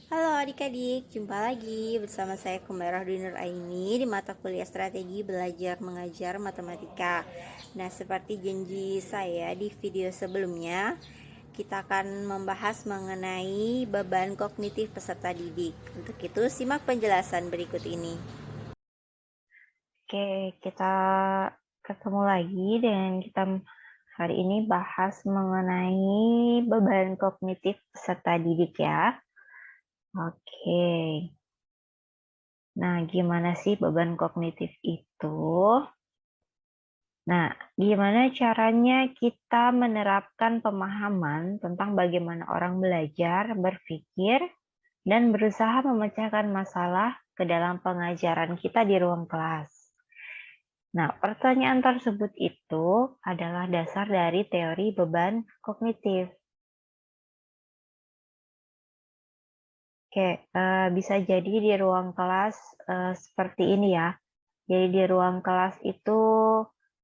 Halo adik-adik, jumpa lagi bersama saya Kumairah Dwi Nur Aini di mata kuliah Strategi Belajar Mengajar Matematika. Nah, seperti janji saya di video sebelumnya, kita akan membahas mengenai beban kognitif peserta didik. Untuk itu, simak penjelasan berikut ini. Oke, kita ketemu lagi dan kita hari ini bahas mengenai beban kognitif peserta didik ya. Oke. Nah, gimana sih beban kognitif itu? Nah, gimana caranya kita menerapkan pemahaman tentang bagaimana orang belajar, berpikir, dan berusaha memecahkan masalah ke dalam pengajaran kita di ruang kelas. Nah, pertanyaan tersebut itu adalah dasar dari teori beban kognitif. Oke, bisa jadi di ruang kelas seperti ini ya. Jadi di ruang kelas itu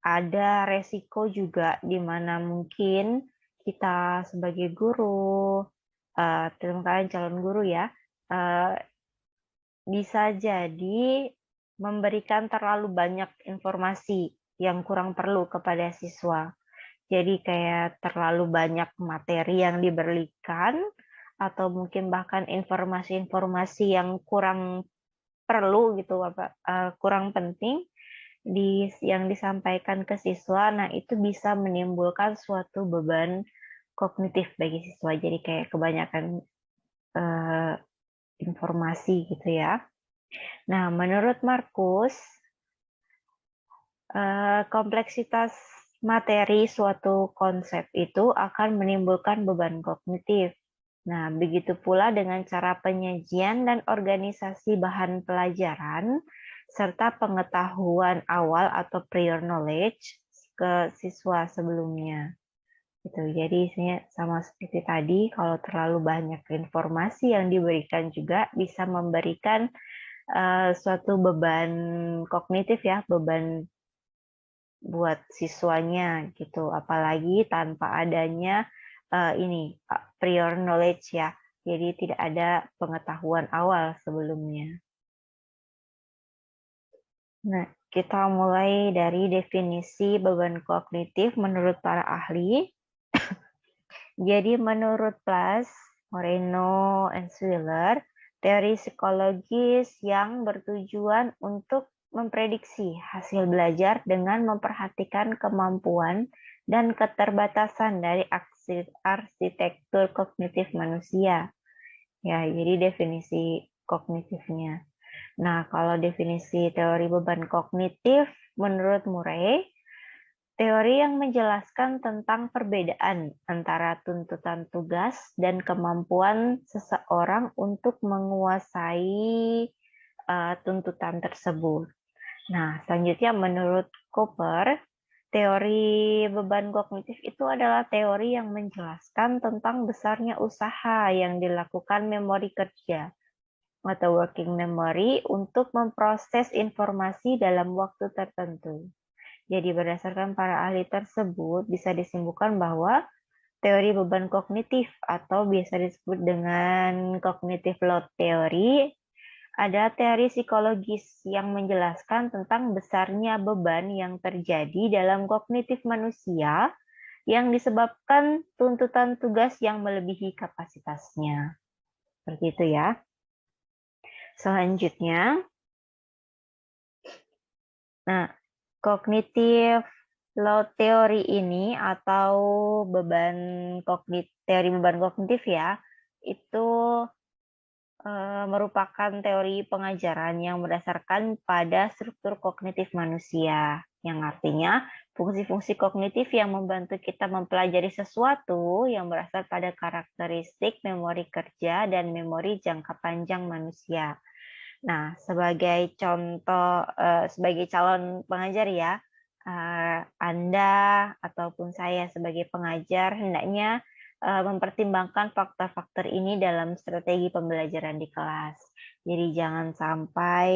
ada resiko juga di mana mungkin kita sebagai guru, dalam kalian calon guru ya, eh, bisa jadi memberikan terlalu banyak informasi yang kurang perlu kepada siswa. Jadi kayak terlalu banyak materi yang diberikan atau mungkin bahkan informasi-informasi yang kurang perlu gitu kurang penting yang disampaikan ke siswa. Nah, itu bisa menimbulkan suatu beban kognitif bagi siswa. Jadi kayak kebanyakan eh, informasi gitu ya. Nah, menurut Markus, kompleksitas materi suatu konsep itu akan menimbulkan beban kognitif. Nah, begitu pula dengan cara penyajian dan organisasi bahan pelajaran, serta pengetahuan awal atau prior knowledge ke siswa sebelumnya. Gitu. Jadi isinya sama seperti tadi, kalau terlalu banyak informasi yang diberikan juga bisa memberikan suatu beban kognitif ya, beban buat siswanya gitu. Apalagi tanpa adanya prior knowledge ya. Jadi tidak ada pengetahuan awal sebelumnya. Nah, kita mulai dari definisi beban kognitif menurut para ahli. Jadi menurut Plas, Moreno, and Swiller, teori psikologis yang bertujuan untuk memprediksi hasil belajar dengan memperhatikan kemampuan dan keterbatasan dari arsitektur kognitif manusia. Ya, jadi definisi kognitifnya. Nah, kalau definisi teori beban kognitif menurut Murray, teori yang menjelaskan tentang perbedaan antara tuntutan tugas dan kemampuan seseorang untuk menguasai tuntutan tersebut. Nah, selanjutnya menurut Cooper, teori beban kognitif itu adalah teori yang menjelaskan tentang besarnya usaha yang dilakukan memori kerja atau working memory untuk memproses informasi dalam waktu tertentu. Jadi berdasarkan para ahli tersebut bisa disimpulkan bahwa teori beban kognitif atau biasa disebut dengan cognitive load theory ada teori psikologis yang menjelaskan tentang besarnya beban yang terjadi dalam kognitif manusia yang disebabkan tuntutan tugas yang melebihi kapasitasnya. Seperti itu ya. Selanjutnya, nah, kognitif load theory ini atau teori beban kognitif ya, itu merupakan teori pengajaran yang berdasarkan pada struktur kognitif manusia, yang artinya fungsi-fungsi kognitif yang membantu kita mempelajari sesuatu yang berasal pada karakteristik memori kerja dan memori jangka panjang manusia. Nah, sebagai contoh, sebagai calon pengajar ya, Anda ataupun saya sebagai pengajar hendaknya mempertimbangkan faktor-faktor ini dalam strategi pembelajaran di kelas. Jadi jangan sampai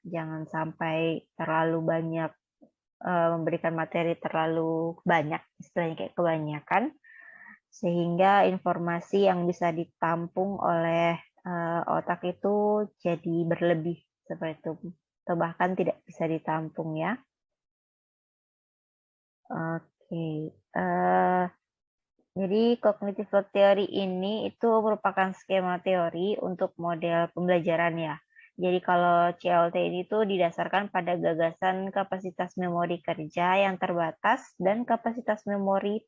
jangan sampai terlalu banyak memberikan materi terlalu banyak, istilahnya kayak kebanyakan. sehingga informasi yang bisa ditampung oleh otak itu jadi berlebih seperti itu, atau bahkan tidak bisa ditampung ya. Oke, jadi cognitive load theory ini itu merupakan skema teori untuk model pembelajaran ya. Jadi kalau CLT ini tuh didasarkan pada gagasan kapasitas memori kerja yang terbatas dan kapasitas memori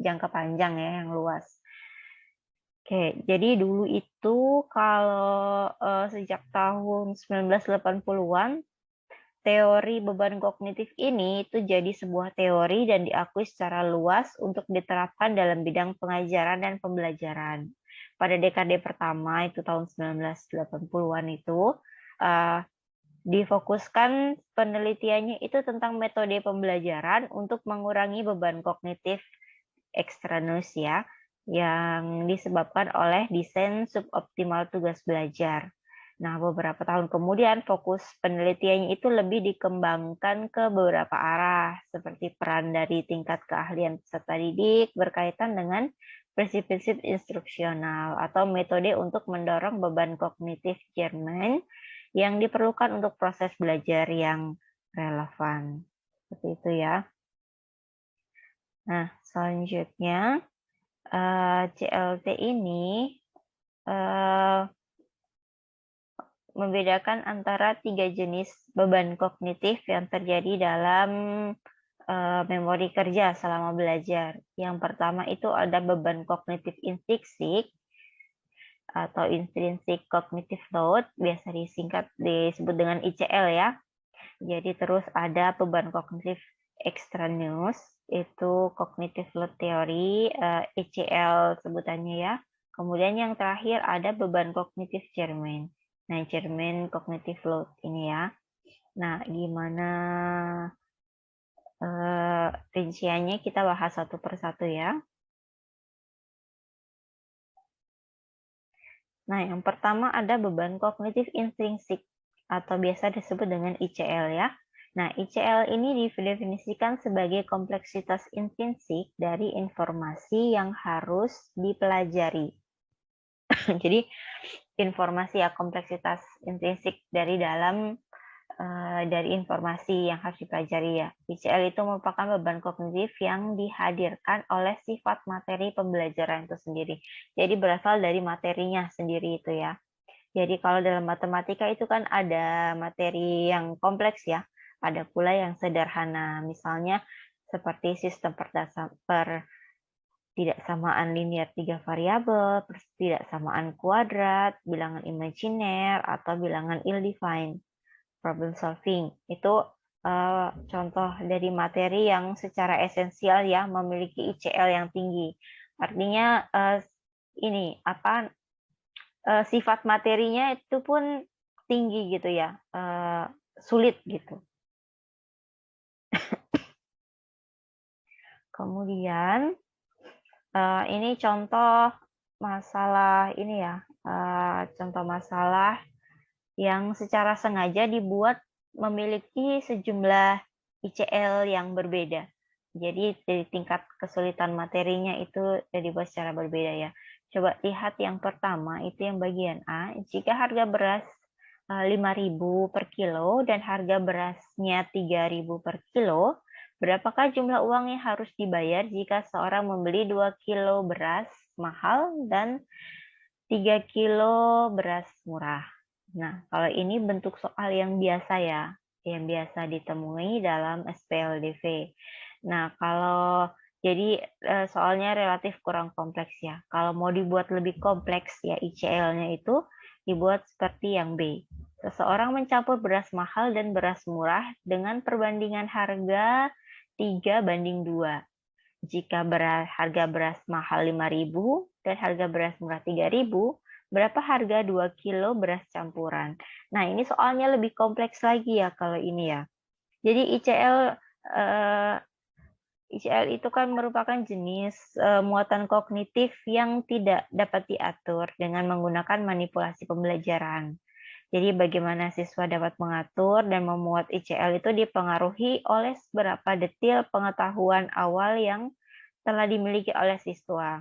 jangka panjang ya yang luas. Oke, jadi dulu itu kalau sejak tahun 1980-an teori beban kognitif ini itu jadi sebuah teori dan diakui secara luas untuk diterapkan dalam bidang pengajaran dan pembelajaran. Pada dekade pertama itu tahun 1980-an itu difokuskan penelitiannya itu tentang metode pembelajaran untuk mengurangi beban kognitif eksternus ya yang disebabkan oleh desain suboptimal tugas belajar. Nah, beberapa tahun kemudian fokus penelitiannya itu lebih dikembangkan ke beberapa arah, seperti peran dari tingkat keahlian peserta didik berkaitan dengan prinsip-prinsip instruksional atau metode untuk mendorong beban kognitif Jerman yang diperlukan untuk proses belajar yang relevan. Seperti itu ya. Nah, selanjutnya CLT ini membedakan antara 3 jenis beban kognitif yang terjadi dalam memori kerja selama belajar. Yang pertama itu ada beban kognitif intrinsik atau intrinsic cognitive load, biasa disebut dengan ICL ya. Jadi terus ada beban kognitif extraneous, itu cognitive load theory, ECL sebutannya ya. Kemudian yang terakhir ada beban kognitif German. Nah, German cognitive load ini ya. Nah, gimana rinciannya kita bahas satu persatu ya. Nah, yang pertama ada beban kognitif intrinsik atau biasa disebut dengan ICL ya. Nah, ICL ini didefinisikan sebagai kompleksitas intrinsik dari informasi yang harus dipelajari. Jadi, informasi ya kompleksitas intrinsik dari informasi yang harus dipelajari ya. ICL itu merupakan beban kognitif yang dihadirkan oleh sifat materi pembelajaran itu sendiri. Jadi berasal dari materinya sendiri itu ya. Jadi kalau dalam matematika itu kan ada materi yang kompleks ya, ada pula yang sederhana. Misalnya seperti sistem pertidaksamaan linear 3 variabel, pertidaksamaan kuadrat, bilangan imajiner, atau bilangan ill-defined. Problem solving itu contoh dari materi yang secara esensial ya memiliki ICL yang tinggi. Artinya sifat materinya itu pun tinggi gitu ya, sulit gitu. Kemudian ini contoh masalah ini ya, contoh masalah yang secara sengaja dibuat memiliki sejumlah ICL yang berbeda. Jadi dari tingkat kesulitan materinya itu dibuat secara berbeda ya. Coba lihat yang pertama, itu yang bagian A. Jika harga beras 5.000 per kilo dan harga berasnya 3.000 per kilo, berapakah jumlah uang yang harus dibayar jika seorang membeli 2 kilo beras mahal dan 3 kilo beras murah? Nah, kalau ini bentuk soal yang biasa ya, yang biasa ditemui dalam SPLDV. Nah, jadi soalnya relatif kurang kompleks ya. Kalau mau dibuat lebih kompleks ya ICL-nya itu dibuat seperti yang B. Seseorang mencampur beras mahal dan beras murah dengan perbandingan harga 3:2. Jika harga beras mahal 5.000 dan harga beras murah 3.000, berapa harga 2 kilo beras campuran? Nah, ini soalnya lebih kompleks lagi ya kalau ini ya. Jadi ICL itu kan merupakan jenis muatan kognitif yang tidak dapat diatur dengan menggunakan manipulasi pembelajaran. Jadi bagaimana siswa dapat mengatur dan memuat ICL itu dipengaruhi oleh seberapa detail pengetahuan awal yang telah dimiliki oleh siswa.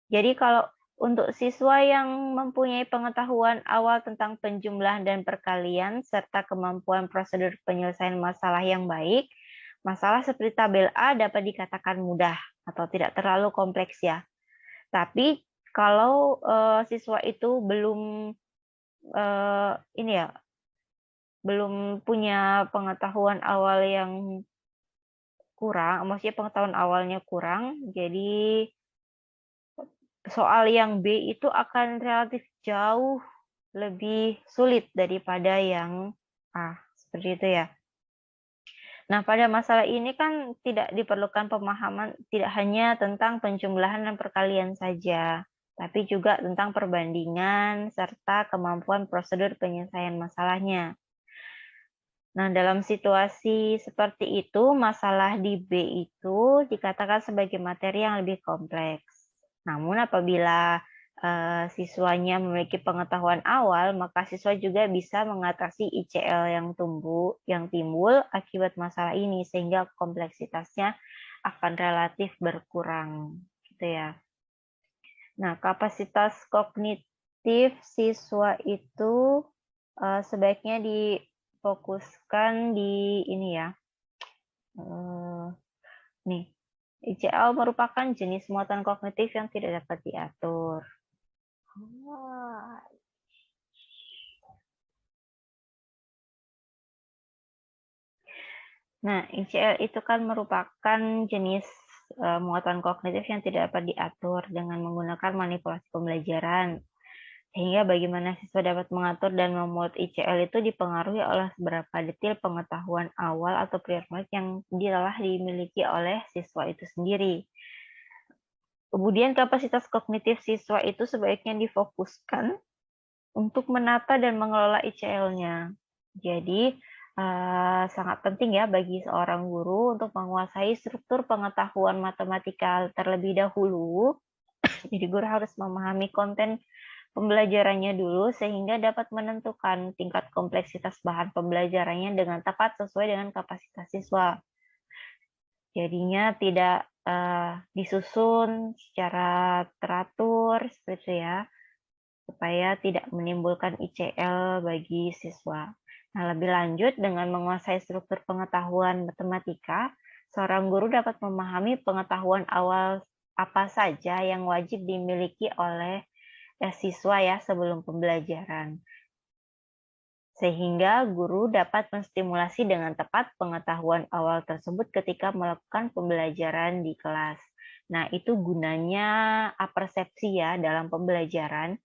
Jadi kalau untuk siswa yang mempunyai pengetahuan awal tentang penjumlahan dan perkalian serta kemampuan prosedur penyelesaian masalah yang baik, masalah seperti tabel A dapat dikatakan mudah atau tidak terlalu kompleks ya. Tapi kalau siswa itu belum ini ya, belum punya pengetahuan awal yang kurang, maksudnya pengetahuan awalnya kurang, jadi soal yang B itu akan relatif jauh lebih sulit daripada yang A, seperti itu ya. Nah, pada masalah ini kan tidak diperlukan pemahaman tidak hanya tentang penjumlahan dan perkalian saja, tapi juga tentang perbandingan serta kemampuan prosedur penyelesaian masalahnya. Nah, dalam situasi seperti itu, masalah di B itu dikatakan sebagai materi yang lebih kompleks. Namun apabila siswanya memiliki pengetahuan awal, maka siswa juga bisa mengatasi ICL yang timbul akibat masalah ini, sehingga kompleksitasnya akan relatif berkurang, gitu ya. Nah, kapasitas kognitif siswa itu sebaiknya difokuskan di ini ya. Nih, ICL merupakan jenis muatan kognitif yang tidak dapat diatur. Nah, ICL itu kan merupakan jenis muatan kognitif yang tidak dapat diatur dengan menggunakan manipulasi pembelajaran. Sehingga bagaimana siswa dapat mengatur dan memuat ICL itu dipengaruhi oleh seberapa detail pengetahuan awal atau primer yang telah dimiliki oleh siswa itu sendiri. Kemudian kapasitas kognitif siswa itu sebaiknya difokuskan untuk menata dan mengelola ICL-nya. Jadi, sangat penting ya bagi seorang guru untuk menguasai struktur pengetahuan matematika terlebih dahulu. Jadi guru harus memahami konten pembelajarannya dulu sehingga dapat menentukan tingkat kompleksitas bahan pembelajarannya dengan tepat sesuai dengan kapasitas siswa. Jadinya tidak disusun secara teratur seperti itu ya, supaya tidak menimbulkan ICL bagi siswa. Nah, lebih lanjut dengan menguasai struktur pengetahuan matematika, seorang guru dapat memahami pengetahuan awal apa saja yang wajib dimiliki oleh siswa ya sebelum pembelajaran. Sehingga guru dapat menstimulasi dengan tepat pengetahuan awal tersebut ketika melakukan pembelajaran di kelas. Nah, itu gunanya apersepsi ya dalam pembelajaran.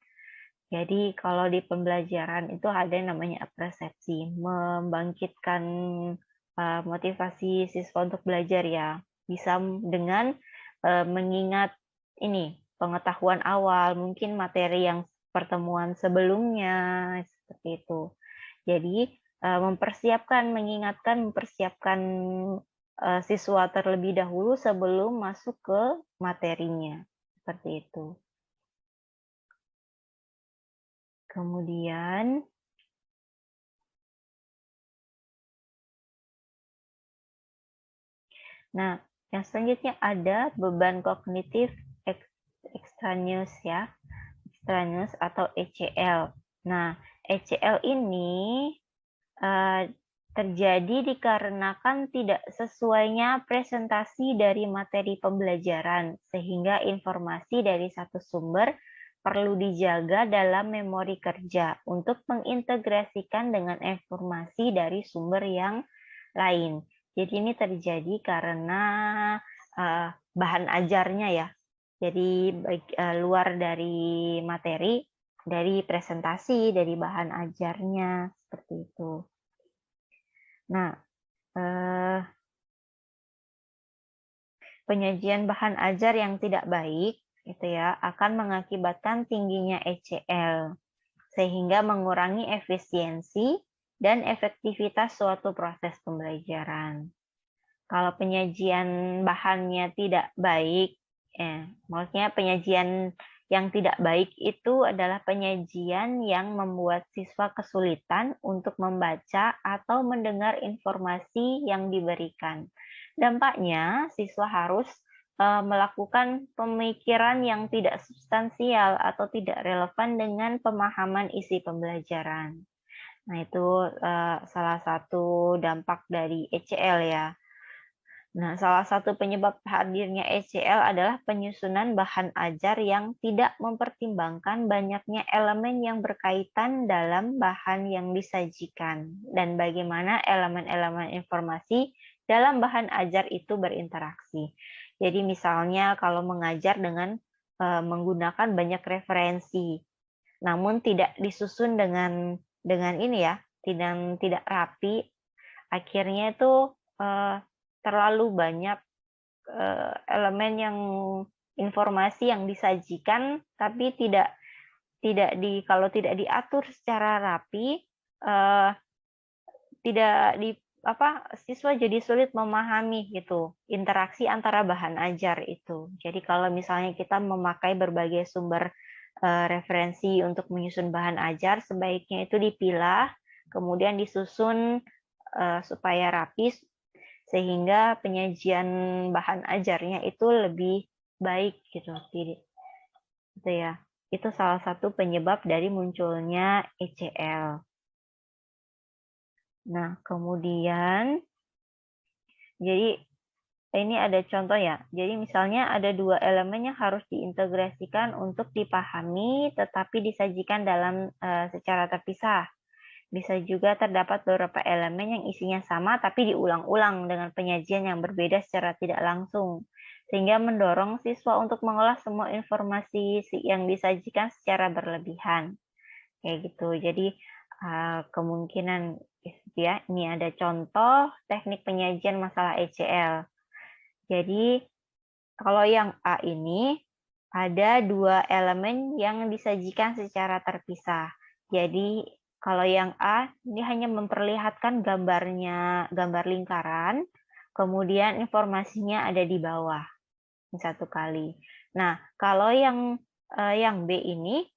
Jadi kalau di pembelajaran itu ada yang namanya apersepsi, membangkitkan motivasi siswa untuk belajar ya. Bisa dengan mengingat ini pengetahuan awal, mungkin materi yang pertemuan sebelumnya seperti itu. Jadi mempersiapkan siswa terlebih dahulu sebelum masuk ke materinya, seperti itu. Kemudian nah, yang selanjutnya ada beban kognitif extraneous ya, extraneous atau ECL. Nah, ECL ini terjadi dikarenakan tidak sesuainya presentasi dari materi pembelajaran, sehingga informasi dari satu sumber perlu dijaga dalam memori kerja untuk mengintegrasikan dengan informasi dari sumber yang lain. Jadi ini terjadi karena bahan ajarnya ya. Jadi luar dari materi, dari presentasi, dari bahan ajarnya, seperti itu. Nah, penyajian bahan ajar yang tidak baik itu ya akan mengakibatkan tingginya ECL sehingga mengurangi efisiensi dan efektivitas suatu proses pembelajaran. Kalau penyajian bahannya tidak baik, maksudnya penyajian yang tidak baik itu adalah penyajian yang membuat siswa kesulitan untuk membaca atau mendengar informasi yang diberikan. Dampaknya, siswa harus melakukan pemikiran yang tidak substansial atau tidak relevan dengan pemahaman isi pembelajaran. Nah, itu salah satu dampak dari ECL ya. Nah, salah satu penyebab hadirnya ECL adalah penyusunan bahan ajar yang tidak mempertimbangkan banyaknya elemen yang berkaitan dalam bahan yang disajikan dan bagaimana elemen-elemen informasi dalam bahan ajar itu berinteraksi. Jadi misalnya kalau mengajar dengan menggunakan banyak referensi, namun tidak disusun dengan ini ya, tidak rapi, akhirnya itu terlalu banyak elemen yang informasi yang disajikan, tapi kalau tidak diatur secara rapi, siswa jadi sulit memahami gitu interaksi antara bahan ajar itu. Jadi kalau misalnya kita memakai berbagai sumber referensi untuk menyusun bahan ajar, sebaiknya itu dipilah, kemudian disusun supaya rapi sehingga penyajian bahan ajarnya itu lebih baik gitu. Gitu ya. Itu salah satu penyebab dari munculnya ECL. Nah, kemudian jadi ini ada contoh ya. Jadi misalnya ada dua elemen yang harus diintegrasikan untuk dipahami tetapi disajikan dalam secara terpisah. Bisa juga terdapat beberapa elemen yang isinya sama tapi diulang-ulang dengan penyajian yang berbeda secara tidak langsung, sehingga mendorong siswa untuk mengolah semua informasi yang disajikan secara berlebihan. Kayak gitu. Jadi kemungkinan ya, ini ada contoh teknik penyajian masalah ECL. Jadi kalau yang A ini ada dua elemen yang disajikan secara terpisah. Jadi kalau yang A, ini hanya memperlihatkan gambar lingkaran, kemudian informasinya ada di bawah, satu kali. Nah, kalau yang B ini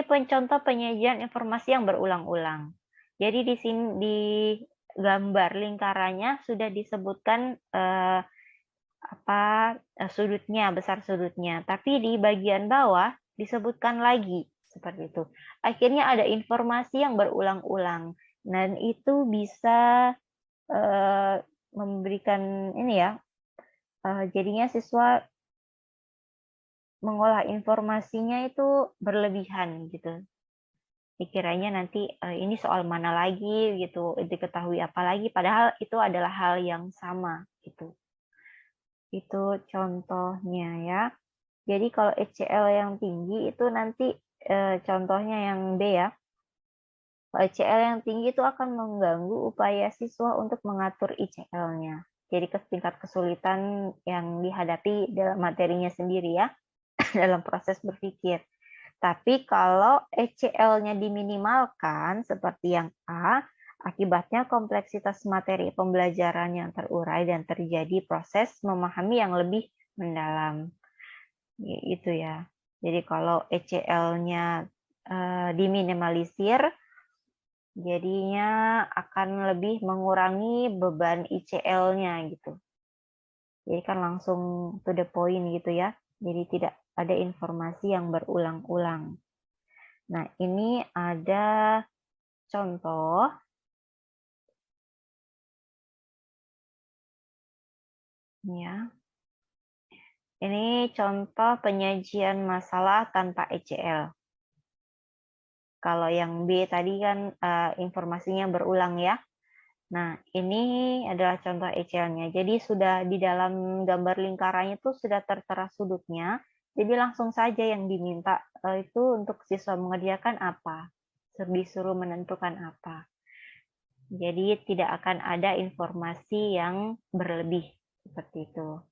contoh penyajian informasi yang berulang-ulang. Jadi di sini di gambar lingkarannya sudah disebutkan sudutnya, besar sudutnya, tapi di bagian bawah disebutkan lagi. Seperti itu. Akhirnya ada informasi yang berulang-ulang dan itu bisa memberikan ini ya, jadinya siswa mengolah informasinya itu berlebihan gitu. Dikiranya nanti ini soal mana lagi gitu, diketahui apa lagi, padahal itu adalah hal yang sama gitu. Itu contohnya ya. Jadi kalau ECL yang tinggi itu nanti contohnya yang B ya. ECL yang tinggi itu akan mengganggu upaya siswa untuk mengatur ICL-nya. Jadi tingkat kesulitan yang dihadapi dalam materinya sendiri ya, dalam proses berpikir. Tapi kalau ECL-nya diminimalkan seperti yang A, akibatnya kompleksitas materi pembelajaran yang terurai dan terjadi proses memahami yang lebih mendalam. Itu ya. Jadi kalau ECL-nya diminimalisir, jadinya akan lebih mengurangi beban ICL-nya gitu. Jadi kan langsung to the point gitu ya. Jadi tidak ada informasi yang berulang-ulang. Nah, ini ada contoh. Ya. Ini contoh penyajian masalah tanpa ECL. Kalau yang B tadi kan informasinya berulang ya. Nah, ini adalah contoh ECL-nya. Jadi sudah di dalam gambar lingkarannya itu sudah tertera sudutnya. Jadi langsung saja yang diminta itu untuk siswa mengerjakan apa. Disuruh menentukan apa. Jadi tidak akan ada informasi yang berlebih seperti itu.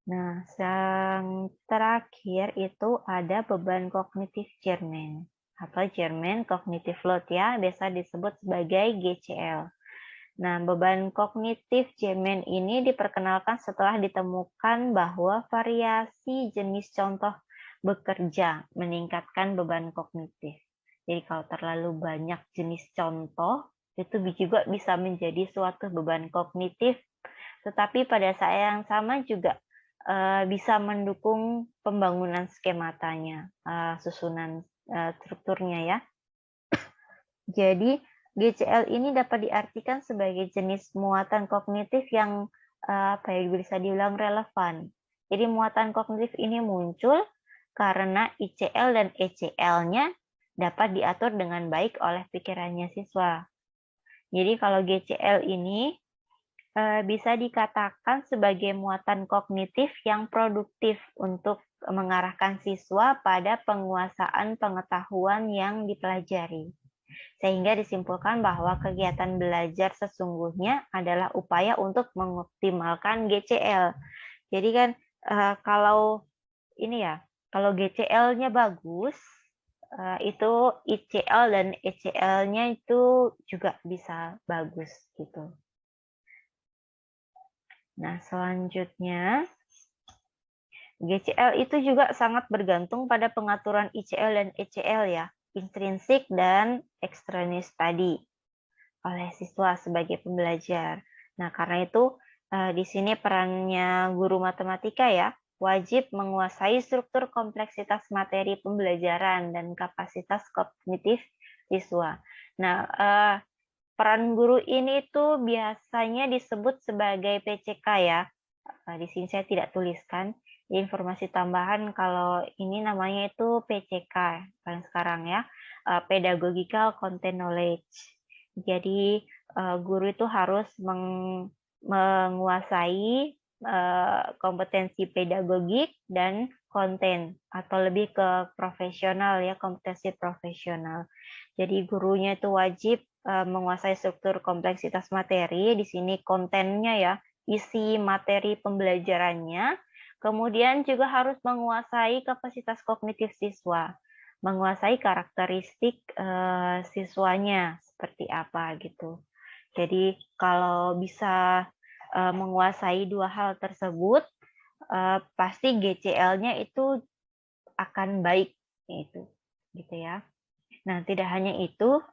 Nah, yang terakhir itu ada beban kognitif German atau German Cognitive Load ya, biasa disebut sebagai GCL. Nah, beban kognitif German ini diperkenalkan setelah ditemukan bahwa variasi jenis contoh bekerja meningkatkan beban kognitif. Jadi kalau terlalu banyak jenis contoh, itu juga bisa menjadi suatu beban kognitif tetapi pada saat yang sama juga bisa mendukung pembangunan skematanya, susunan strukturnya ya. Jadi GCL ini dapat diartikan sebagai jenis muatan kognitif yang bisa dibilang relevan. Jadi muatan kognitif ini muncul karena ICL dan ECL-nya dapat diatur dengan baik oleh pikirannya siswa. Jadi kalau GCL ini bisa dikatakan sebagai muatan kognitif yang produktif untuk mengarahkan siswa pada penguasaan pengetahuan yang dipelajari. Sehingga disimpulkan bahwa kegiatan belajar sesungguhnya adalah upaya untuk mengoptimalkan GCL. Jadi kan kalau ini ya, kalau GCL-nya bagus, itu ICL dan ECL-nya itu juga bisa bagus gitu. Nah, selanjutnya GCL itu juga sangat bergantung pada pengaturan ICL dan ECL ya, intrinsik dan ekstrinsik tadi oleh siswa sebagai pembelajar. Nah, karena itu di sini perannya guru matematika ya, wajib menguasai struktur kompleksitas materi pembelajaran dan kapasitas kognitif siswa. Nah, peran guru ini tuh biasanya disebut sebagai PCK ya. Di sini saya tidak tuliskan. Informasi tambahan kalau ini namanya itu PCK kan sekarang ya, Pedagogical Content Knowledge. Jadi guru itu harus menguasai kompetensi pedagogik dan konten atau lebih ke profesional ya, kompetensi profesional. Jadi gurunya itu wajib menguasai struktur kompleksitas materi, di sini kontennya ya, isi materi pembelajarannya, kemudian juga harus menguasai kapasitas kognitif siswa, menguasai karakteristik siswanya seperti apa gitu. Jadi kalau bisa menguasai dua hal tersebut, pasti GCL-nya itu akan baik gitu ya. Nah, tidak hanya itu,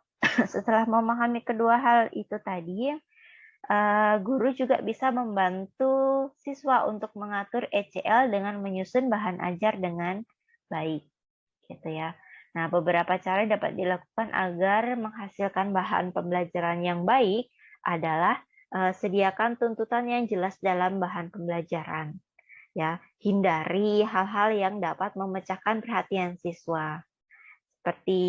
setelah memahami kedua hal itu tadi, guru juga bisa membantu siswa untuk mengatur ECL dengan menyusun bahan ajar dengan baik, gitu ya. Nah, beberapa cara dapat dilakukan agar menghasilkan bahan pembelajaran yang baik adalah sediakan tuntutan yang jelas dalam bahan pembelajaran. Ya, hindari hal-hal yang dapat memecahkan perhatian siswa. Seperti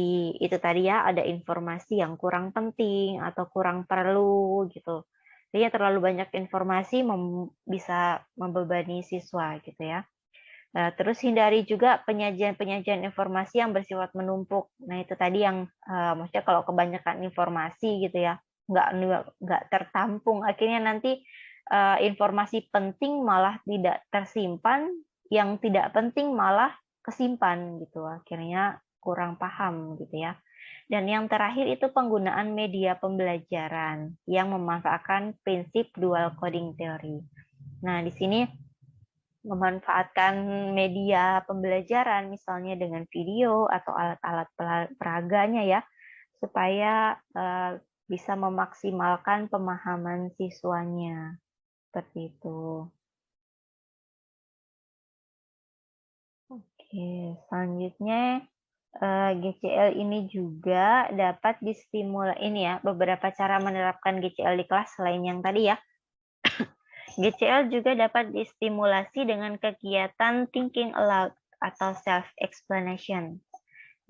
itu tadi ya, ada informasi yang kurang penting atau kurang perlu gitu. Jadi terlalu banyak informasi bisa membebani siswa gitu ya. Terus hindari juga penyajian-penyajian informasi yang bersifat menumpuk. Nah itu tadi yang maksudnya kalau kebanyakan informasi gitu ya, nggak tertampung. Akhirnya nanti informasi penting malah tidak tersimpan, yang tidak penting malah kesimpan gitu. Akhirnya kurang paham gitu ya. Dan yang terakhir itu penggunaan media pembelajaran yang memanfaatkan prinsip dual coding theory. Nah di sini memanfaatkan media pembelajaran misalnya dengan video atau alat-alat peraganya ya, supaya bisa memaksimalkan pemahaman siswanya. Seperti itu. Oke, selanjutnya GCL ini juga dapat distimulasi ini ya, beberapa cara menerapkan GCL di kelas selain yang tadi ya. GCL juga dapat distimulasi dengan kegiatan thinking aloud atau self-explanation.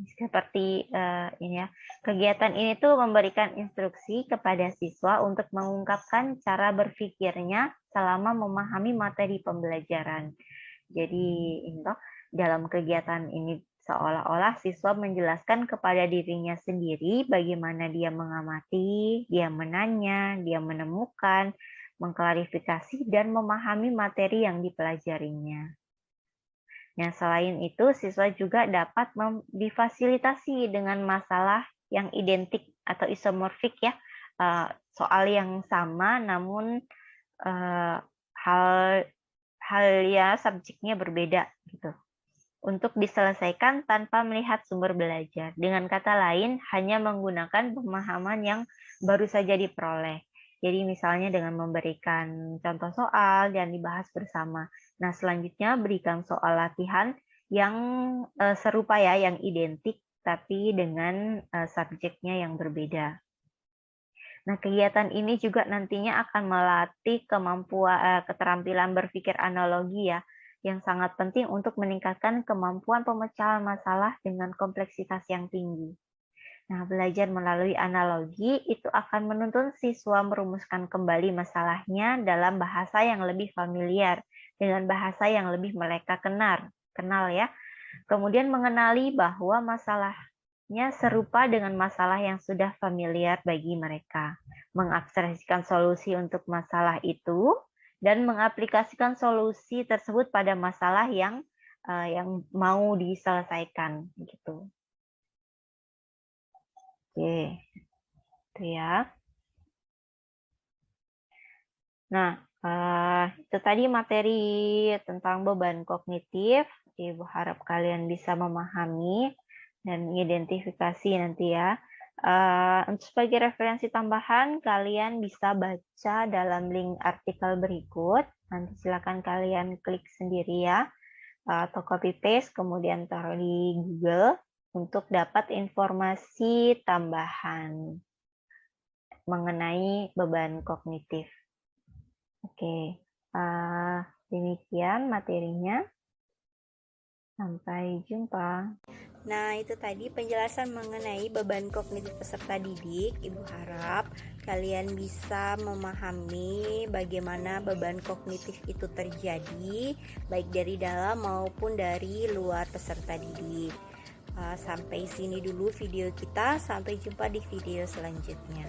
Seperti ini ya. Kegiatan ini tuh memberikan instruksi kepada siswa untuk mengungkapkan cara berpikirnya selama memahami materi pembelajaran. Jadi dalam kegiatan ini seolah-olah siswa menjelaskan kepada dirinya sendiri bagaimana dia mengamati, dia menanya, dia menemukan, mengklarifikasi, dan memahami materi yang dipelajarinya. Nah, selain itu, siswa juga dapat difasilitasi dengan masalah yang identik atau isomorfik ya, soal yang sama namun hal ya subjeknya berbeda gitu. Untuk diselesaikan tanpa melihat sumber belajar. Dengan kata lain, hanya menggunakan pemahaman yang baru saja diperoleh. Jadi misalnya dengan memberikan contoh soal dan dibahas bersama. Nah, selanjutnya berikan soal latihan yang serupa ya, yang identik tapi dengan subjeknya yang berbeda. Nah, kegiatan ini juga nantinya akan melatih keterampilan berpikir analogi ya, yang sangat penting untuk meningkatkan kemampuan pemecahan masalah dengan kompleksitas yang tinggi. Nah, belajar melalui analogi itu akan menuntun siswa merumuskan kembali masalahnya dalam bahasa yang lebih familiar, dengan bahasa yang lebih mereka kenal ya. Kemudian mengenali bahwa masalahnya serupa dengan masalah yang sudah familiar bagi mereka. Mengabstraksikan solusi untuk masalah itu dan mengaplikasikan solusi tersebut pada masalah yang mau diselesaikan gitu. Oke, itu ya. Nah, itu tadi materi tentang beban kognitif. Ibu harap kalian bisa memahami dan mengidentifikasi nanti ya. Untuk sebagai referensi tambahan, kalian bisa baca dalam link artikel berikut. Nanti silakan kalian klik sendiri ya, atau copy paste, kemudian taruh di Google untuk dapat informasi tambahan mengenai beban kognitif. Oke, demikian materinya. Sampai jumpa. Nah, itu tadi penjelasan mengenai beban kognitif peserta didik. Ibu harap kalian bisa memahami bagaimana beban kognitif itu terjadi, baik dari dalam maupun dari luar peserta didik. Sampai sini dulu video kita, sampai jumpa di video selanjutnya.